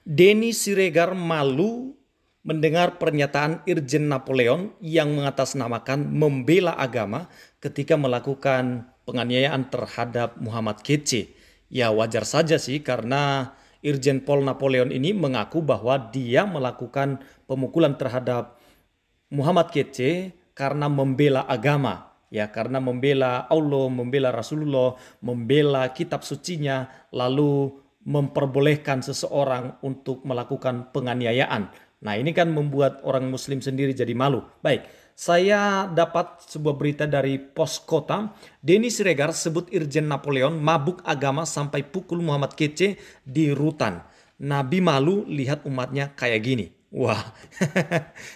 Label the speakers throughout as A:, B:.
A: Denny Siregar malu mendengar pernyataan Irjen Napoleon yang mengatasnamakan membela agama ketika melakukan penganiayaan terhadap Muhammad Kece. Ya wajar saja sih karena Irjen Pol Napoleon ini mengaku bahwa dia melakukan pemukulan terhadap Muhammad Kece karena membela agama. Ya, karena membela Allah, membela Rasulullah, membela kitab sucinya, lalu memperbolehkan seseorang untuk melakukan penganiayaan. Nah, ini kan membuat orang muslim sendiri jadi malu. Baik, saya dapat sebuah berita dari Pos Kota. Denny Siregar sebut Irjen Napoleon mabuk agama sampai pukul Muhammad Kece di rutan. Nabi malu lihat umatnya kayak gini. Wah,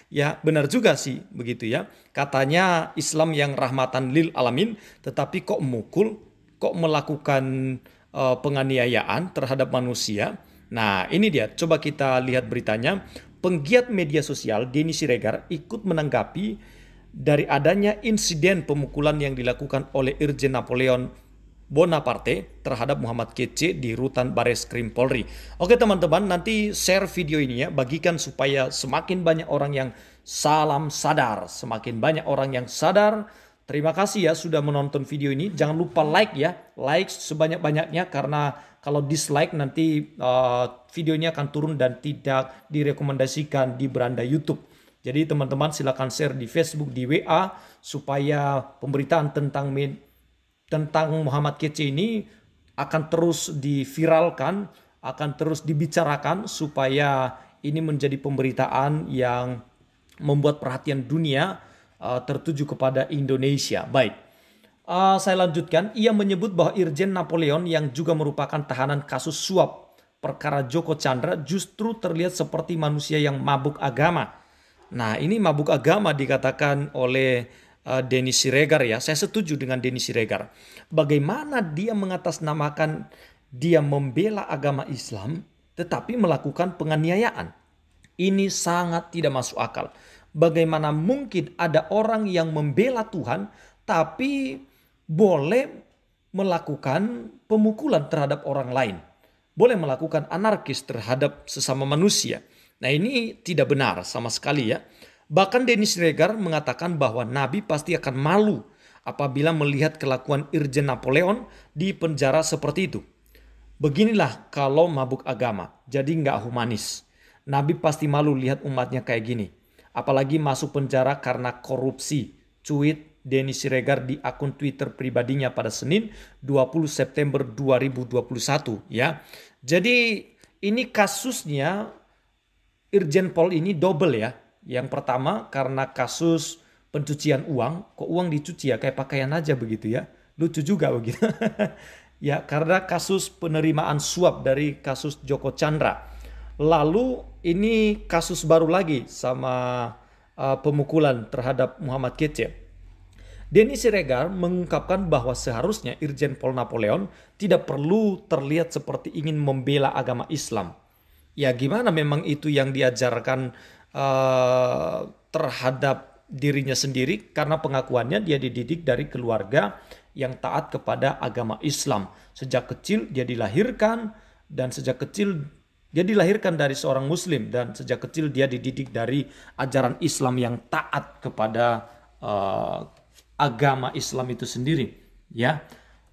A: ya benar juga sih begitu ya. Katanya Islam yang rahmatan lil alamin, tetapi kok mukul, kok melakukan penganiayaan terhadap manusia. Nah ini dia, coba kita lihat beritanya. Penggiat media sosial Denny Siregar ikut menanggapi dari adanya insiden pemukulan yang dilakukan oleh Irjen Napoleon Bonaparte terhadap Muhammad Kece di rutan Bareskrim Polri. Oke teman-teman, nanti share video ini ya, bagikan supaya semakin banyak orang yang salam sadar, semakin banyak orang yang sadar. Terima kasih ya sudah menonton video ini. Jangan lupa like ya, like sebanyak-banyaknya karena kalau dislike nanti videonya akan turun dan tidak direkomendasikan di beranda YouTube. Jadi teman-teman silakan share di Facebook, di WA supaya pemberitaan tentang Muhammad Kece ini akan terus diviralkan, akan terus dibicarakan supaya ini menjadi pemberitaan yang membuat perhatian dunia tertuju kepada Indonesia. Baik, saya lanjutkan. Ia menyebut bahwa Irjen Napoleon yang juga merupakan tahanan kasus suap perkara Joko Chandra justru terlihat seperti manusia yang mabuk agama. Nah ini mabuk agama dikatakan oleh Denny Siregar ya. Saya setuju dengan Denny Siregar. Bagaimana dia mengatasnamakan dia membela agama Islam tetapi melakukan penganiayaan. Ini sangat tidak masuk akal. Bagaimana mungkin ada orang yang membela Tuhan tapi boleh melakukan pemukulan terhadap orang lain. Boleh melakukan anarkis terhadap sesama manusia. Nah ini tidak benar sama sekali ya. Bahkan Denny Siregar mengatakan bahwa Nabi pasti akan malu apabila melihat kelakuan Irjen Napoleon di penjara seperti itu. Beginilah kalau mabuk agama, jadi nggak humanis. Nabi pasti malu lihat umatnya kayak gini. Apalagi masuk penjara karena korupsi. Tweet Denny Siregar di akun Twitter pribadinya pada Senin 20 September 2021 ya. Jadi ini kasusnya Irjen Pol ini double ya. Yang pertama karena kasus pencucian uang, kok uang dicuci ya kayak pakaian aja begitu ya. Lucu juga begitu. Ya karena kasus penerimaan suap dari kasus Joko Chandra. Lalu ini kasus baru lagi sama pemukulan terhadap Muhammad Kece. Denny Siregar mengungkapkan bahwa seharusnya Irjen Pol Napoleon tidak perlu terlihat seperti ingin membela agama Islam. Ya gimana memang itu yang diajarkan terhadap dirinya sendiri karena pengakuannya dia dididik dari keluarga yang taat kepada agama Islam. Sejak kecil dia dilahirkan dan sejak kecil dia dilahirkan dari seorang muslim dan sejak kecil dia dididik dari ajaran Islam yang taat kepada agama Islam itu sendiri ya.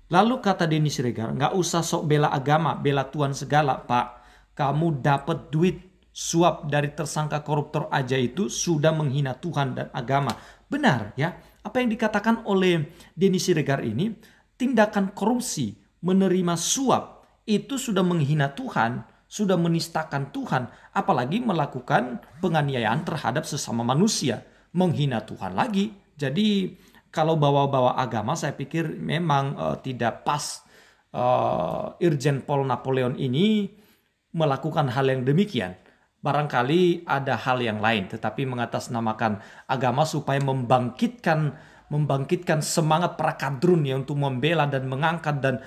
A: Lalu kata Denny Siregar, nggak usah sok bela agama, bela Tuhan segala Pak. Kamu dapat duit suap dari tersangka koruptor aja itu sudah menghina Tuhan dan agama. Benar ya, apa yang dikatakan oleh Denny Siregar ini, tindakan korupsi, menerima suap, itu sudah menghina Tuhan, sudah menistakan Tuhan, apalagi melakukan penganiayaan terhadap sesama manusia, menghina Tuhan lagi. Jadi kalau bawa-bawa agama saya pikir memang tidak pas Irjen Pol Napoleon ini melakukan hal yang demikian. Barangkali ada hal yang lain, tetapi mengatasnamakan agama supaya membangkitkan semangat para kadrun ya untuk membela dan mengangkat dan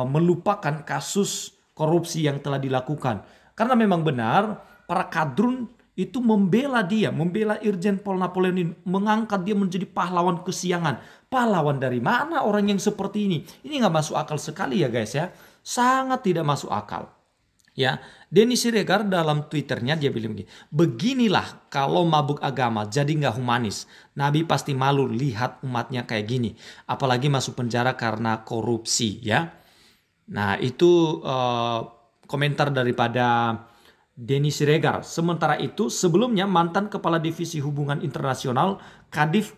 A: melupakan kasus korupsi yang telah dilakukan. Karena memang benar para kadrun itu membela dia, membela Irjen Pol Napoleon ini, mengangkat dia menjadi pahlawan kesiangan. Pahlawan dari mana orang yang seperti ini? Ini nggak masuk akal sekali ya guys ya, sangat tidak masuk akal. Ya, Denny Siregar dalam Twitternya dia bilang begini, beginilah kalau mabuk agama jadi nggak humanis. Nabi pasti malu lihat umatnya kayak gini. Apalagi masuk penjara karena korupsi ya. Nah itu komentar daripada Denny Siregar. Sementara itu sebelumnya mantan Kepala Divisi Hubungan Internasional Kadif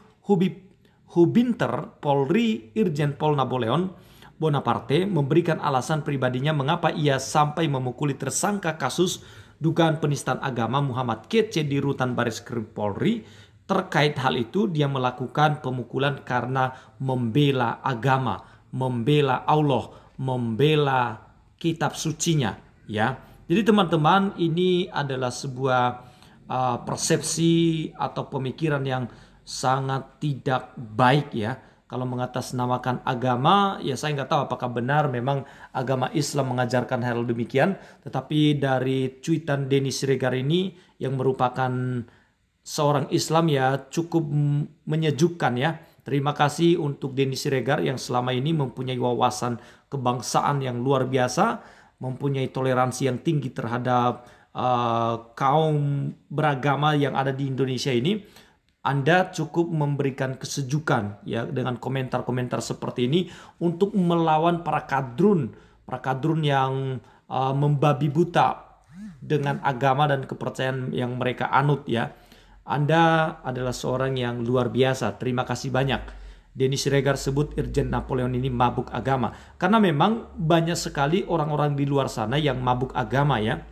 A: Hubinter Polri Irjen Pol Napoleon Bonaparte memberikan alasan pribadinya mengapa ia sampai memukuli tersangka kasus dugaan penistaan agama Muhammad Kece di Rutan Bareskrim Polri. Terkait hal itu dia melakukan pemukulan karena membela agama, membela Allah, membela kitab sucinya ya. Jadi teman-teman, ini adalah sebuah persepsi atau pemikiran yang sangat tidak baik ya. Kalau mengatasnamakan agama, ya saya nggak tahu apakah benar memang agama Islam mengajarkan hal demikian. Tetapi dari cuitan Denny Siregar ini yang merupakan seorang Islam ya cukup menyejukkan ya. Terima kasih untuk Denny Siregar yang selama ini mempunyai wawasan kebangsaan yang luar biasa, mempunyai toleransi yang tinggi terhadap kaum beragama yang ada di Indonesia ini. Anda cukup memberikan kesejukan ya dengan komentar-komentar seperti ini untuk melawan para kadrun yang membabi buta dengan agama dan kepercayaan yang mereka anut ya. Anda adalah seorang yang luar biasa. Terima kasih banyak. Denny Siregar sebut Irjen Napoleon ini mabuk agama. Karena memang banyak sekali orang-orang di luar sana yang mabuk agama ya.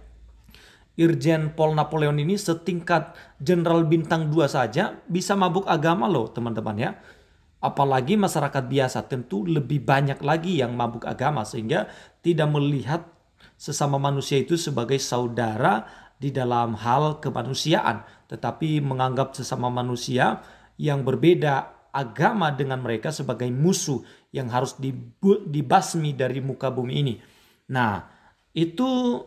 A: Irjen Pol Napoleon ini setingkat Jenderal Bintang 2 saja bisa mabuk agama loh teman-teman ya. Apalagi masyarakat biasa tentu lebih banyak lagi yang mabuk agama. Sehingga tidak melihat sesama manusia itu sebagai saudara di dalam hal kemanusiaan. Tetapi menganggap sesama manusia yang berbeda agama dengan mereka sebagai musuh yang harus dibasmi dari muka bumi ini. Nah itu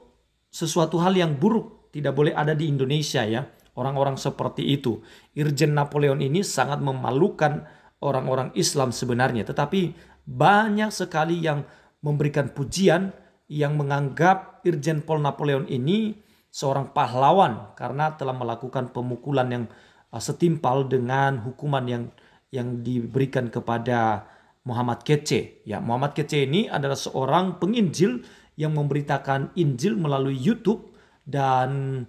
A: sesuatu hal yang buruk, tidak boleh ada di Indonesia ya. Orang-orang seperti itu. Irjen Napoleon ini sangat memalukan orang-orang Islam sebenarnya. Tetapi banyak sekali yang memberikan pujian, yang menganggap Irjen Pol Napoleon ini seorang pahlawan karena telah melakukan pemukulan yang setimpal dengan hukuman yang diberikan kepada Muhammad Kece. Ya, Muhammad Kece ini adalah seorang penginjil yang memberitakan Injil melalui YouTube, dan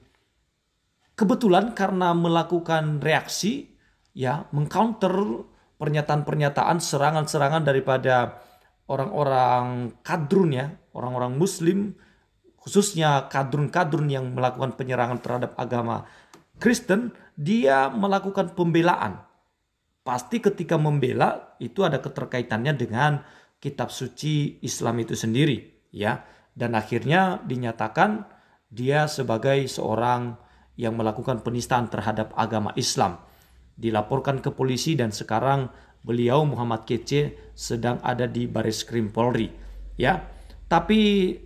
A: kebetulan karena melakukan reaksi ya, mengcounter pernyataan-pernyataan serangan-serangan daripada orang-orang kadrun ya, orang-orang muslim, khususnya kadrun-kadrun yang melakukan penyerangan terhadap agama Kristen, dia melakukan pembelaan. Pasti ketika membela itu ada keterkaitannya dengan kitab suci Islam itu sendiri ya. Dan akhirnya dinyatakan dia sebagai seorang yang melakukan penistaan terhadap agama Islam. Dilaporkan ke polisi dan sekarang beliau Muhammad Kece sedang ada di Bareskrim Polri. Ya, tapi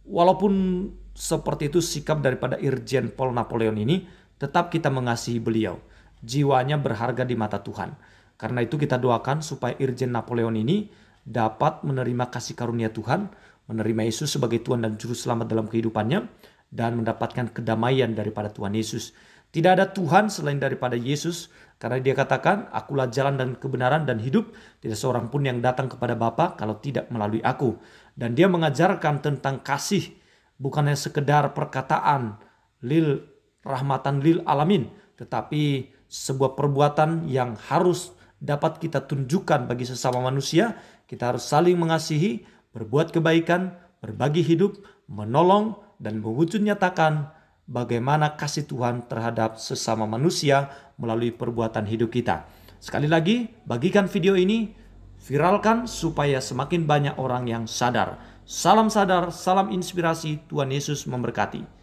A: walaupun seperti itu sikap daripada Irjen Pol Napoleon ini, tetap kita mengasihi beliau. Jiwanya berharga di mata Tuhan. Karena itu kita doakan supaya Irjen Napoleon ini dapat menerima kasih karunia Tuhan, menerima Yesus sebagai Tuhan dan Juru Selamat dalam kehidupannya, dan mendapatkan kedamaian daripada Tuhan Yesus. Tidak ada Tuhan selain daripada Yesus, karena dia katakan, akulah jalan dan kebenaran dan hidup, tidak seorang pun yang datang kepada Bapa kalau tidak melalui aku. Dan dia mengajarkan tentang kasih, bukannya sekedar perkataan, lil rahmatan lil alamin, tetapi sebuah perbuatan yang harus dapat kita tunjukkan bagi sesama manusia. Kita harus saling mengasihi, berbuat kebaikan, berbagi hidup, menolong, dan mewujud nyatakan bagaimana kasih Tuhan terhadap sesama manusia melalui perbuatan hidup kita. Sekali lagi, bagikan video ini, viralkan supaya semakin banyak orang yang sadar. Salam sadar, salam inspirasi, Tuhan Yesus memberkati.